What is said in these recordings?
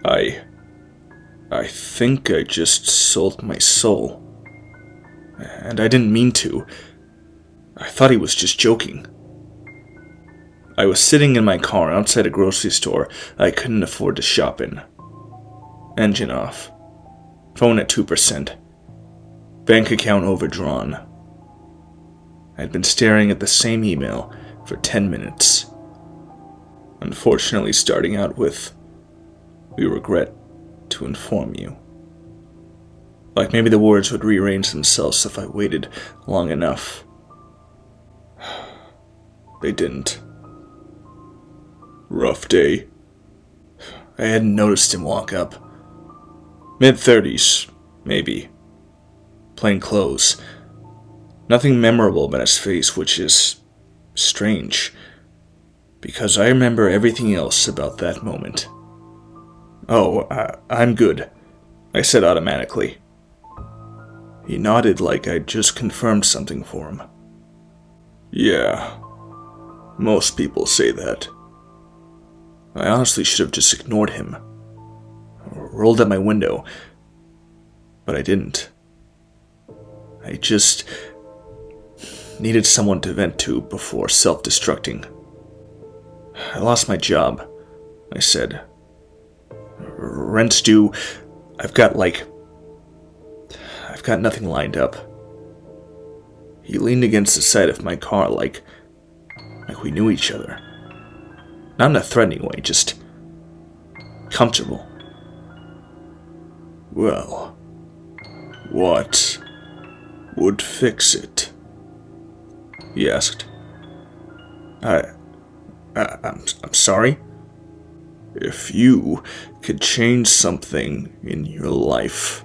I think I just sold my soul. And I didn't mean to. I thought he was just joking. I was sitting in my car outside a grocery store I couldn't afford to shop in. Engine off. Phone at 2%. Bank account overdrawn. I'd been staring at the same email for 10 minutes. Unfortunately, starting out with, "We regret to inform you." Like maybe the words would rearrange themselves if I waited long enough. They didn't. Rough day. I hadn't noticed him walk up. Mid-30s, maybe. Plain clothes. Nothing memorable about his face, which is strange, because I remember everything else about that moment. "Oh, I'm good," I said automatically. He nodded like I'd just confirmed something for him. "Yeah, most people say that." I honestly should have just ignored him, or rolled up my window, but I didn't. I just needed someone to vent to before self-destructing. "I lost my job," I said. "Rent's due. I've got nothing lined up." He leaned against the side of my car like we knew each other. Not in a threatening way, just comfortable. "Well, what would fix it?" he asked. I'm sorry? "If you could change something in your life,"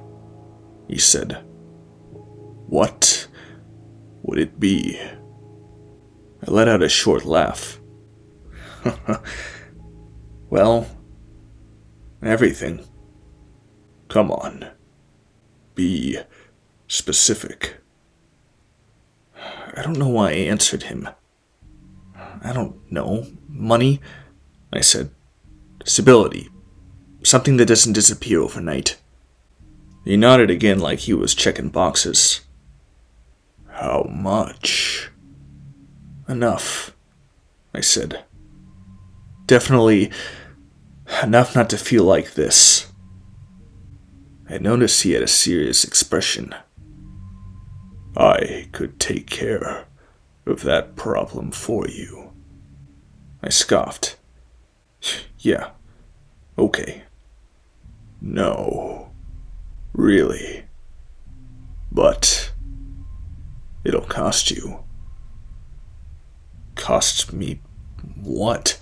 he said, "what would it be?" I let out a short laugh. "Well, everything." "Come on. Be specific." I don't know why I answered him. "I don't know. Money," I said. "Stability. Something that doesn't disappear overnight." He nodded again like he was checking boxes. "How much?" "Enough," I said. "Definitely enough not to feel like this." I noticed he had a serious expression. "I could take care of that problem for you." I scoffed. "Yeah, okay." "No, really. But it'll cost you." "Cost me what?"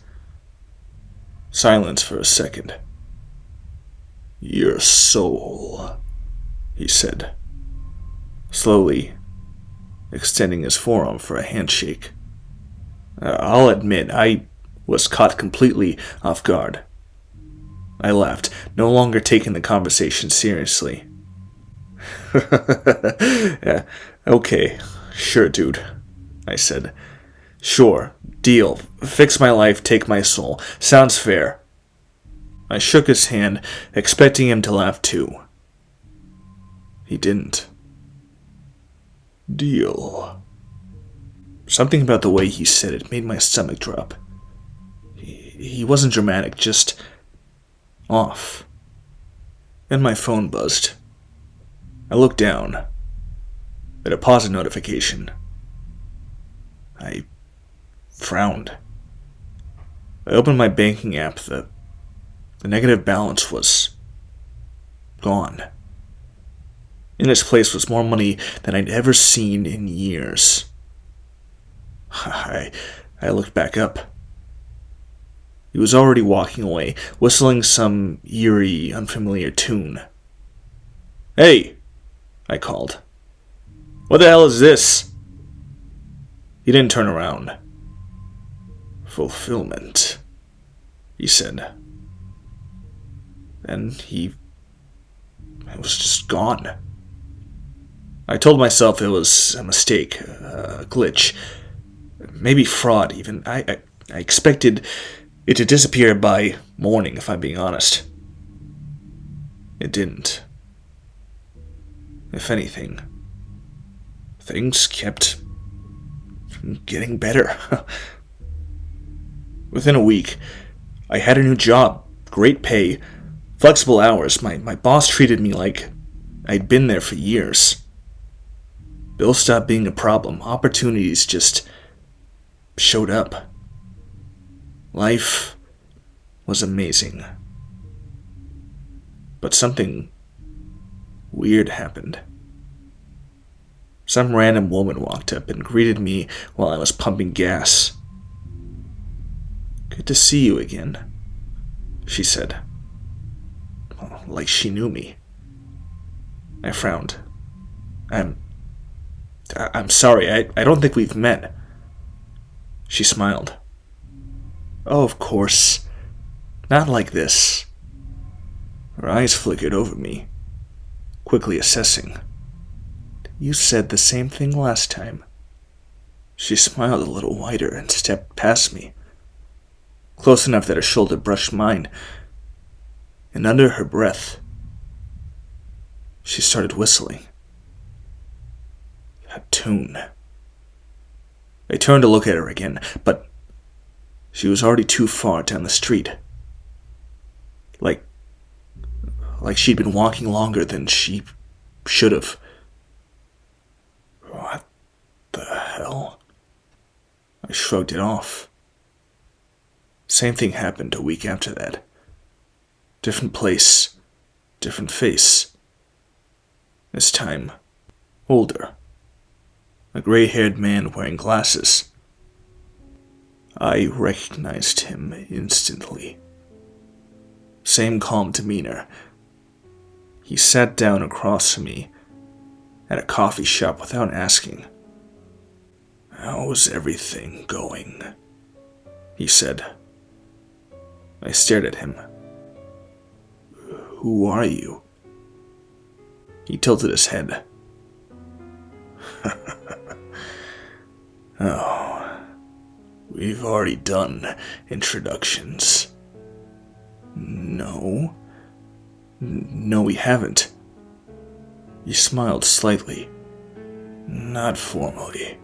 Silence for a second. "Your soul," he said, slowly extending his forearm for a handshake. I'll admit, I was caught completely off guard. I laughed, no longer taking the conversation seriously. "Yeah, okay, sure, dude," I said. "Sure, deal. Fix my life, take my soul. Sounds fair." I shook his hand, expecting him to laugh too. He didn't. "Deal." Something about the way he said it made my stomach drop. He wasn't dramatic, just off. Then my phone buzzed. I looked down. A deposit notification. I frowned. I opened my banking app. The negative balance was gone. In its place was more money than I'd ever seen in years. I looked back up. He was already walking away, whistling some eerie, unfamiliar tune. "Hey!" I called. "What the hell is this?" He didn't turn around. "Fulfillment," he said. Then he was just gone. I told myself it was a mistake, a glitch, maybe fraud even. I expected it to disappear by morning, if I'm being honest. It didn't. If anything, things kept getting better. Within a week, I had a new job, great pay, flexible hours. My boss treated me like I'd been there for years. Bills stopped being a problem. Opportunities just showed up. Life was amazing. But something weird happened. Some random woman walked up and greeted me while I was pumping gas. "Good to see you again," she said. Like she knew me. I frowned. I'm sorry, I don't think we've met." She smiled. "Oh, of course. Not like this." Her eyes flickered over me, quickly assessing. "You said the same thing last time." She smiled a little wider and stepped past me, close enough that her shoulder brushed mine, and under her breath, she started whistling. That tune. I turned to look at her again, but she was already too far down the street. Like she'd been walking longer than she should have. What the hell? I shrugged it off. Same thing happened a week after that. Different place, different face. This time, older. A gray-haired man wearing glasses. I recognized him instantly. Same calm demeanor. He sat down across from me at a coffee shop without asking. "How's everything going?" he said. I stared at him. "Who are you?" He tilted his head. "Oh, we've already done introductions." No, we haven't." He smiled slightly. "Not formally,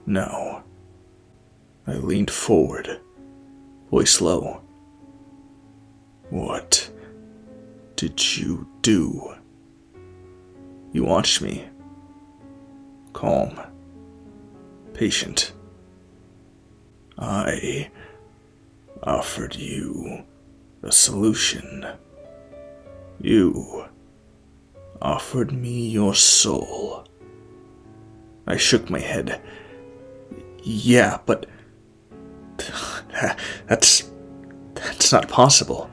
no." I leaned forward, voice low. "What did you do?" He watched me, calm, patient. "I offered you a solution. You offered me your soul." I shook my head. "Yeah, but that's not possible."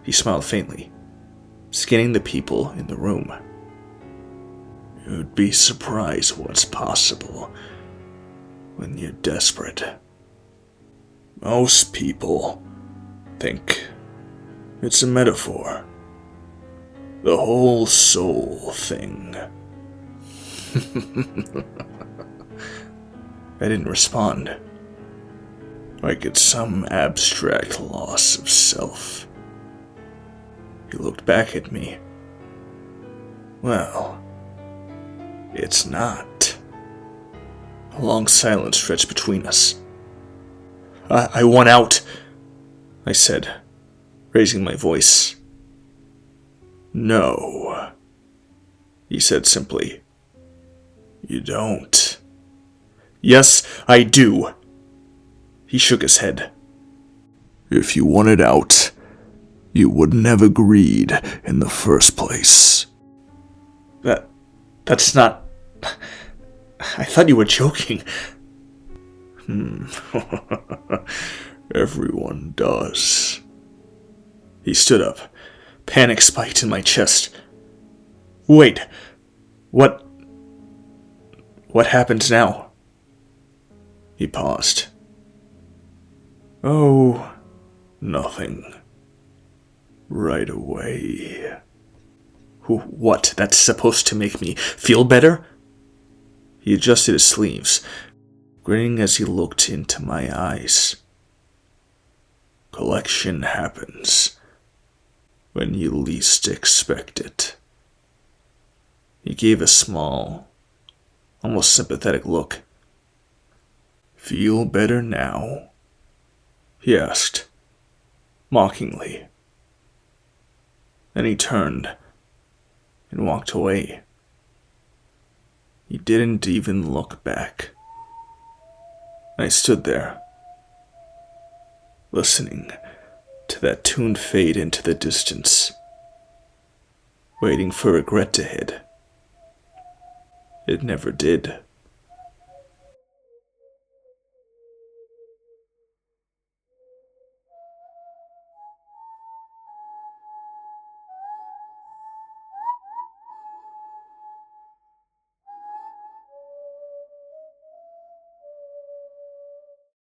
He smiled faintly, scanning the people in the room. "You'd be surprised what's possible when you're desperate. Most people think it's a metaphor. The whole soul thing." I didn't respond. Like it's some abstract loss of self. He looked back at me. "Well, it's not." A long silence stretched between us. I want out," I said, raising my voice. "No," he said simply. "You don't." "Yes, I do." He shook his head. "If you wanted out, you wouldn't have agreed in the first place." That's not... I thought you were joking." Everyone does." He stood up, panic spiked in my chest. "Wait, what happens now?" He paused. "Oh, nothing. Right away." "What, that's supposed to make me feel better?" He adjusted his sleeves, grinning as he looked into my eyes. "Collection happens. when you least expect it. He gave a small, almost sympathetic look. Feel better now? He asked, mockingly. Then he turned and walked away. He didn't even look back. I stood there, listening to that tune fade into the distance, waiting for regret to hit. It never did.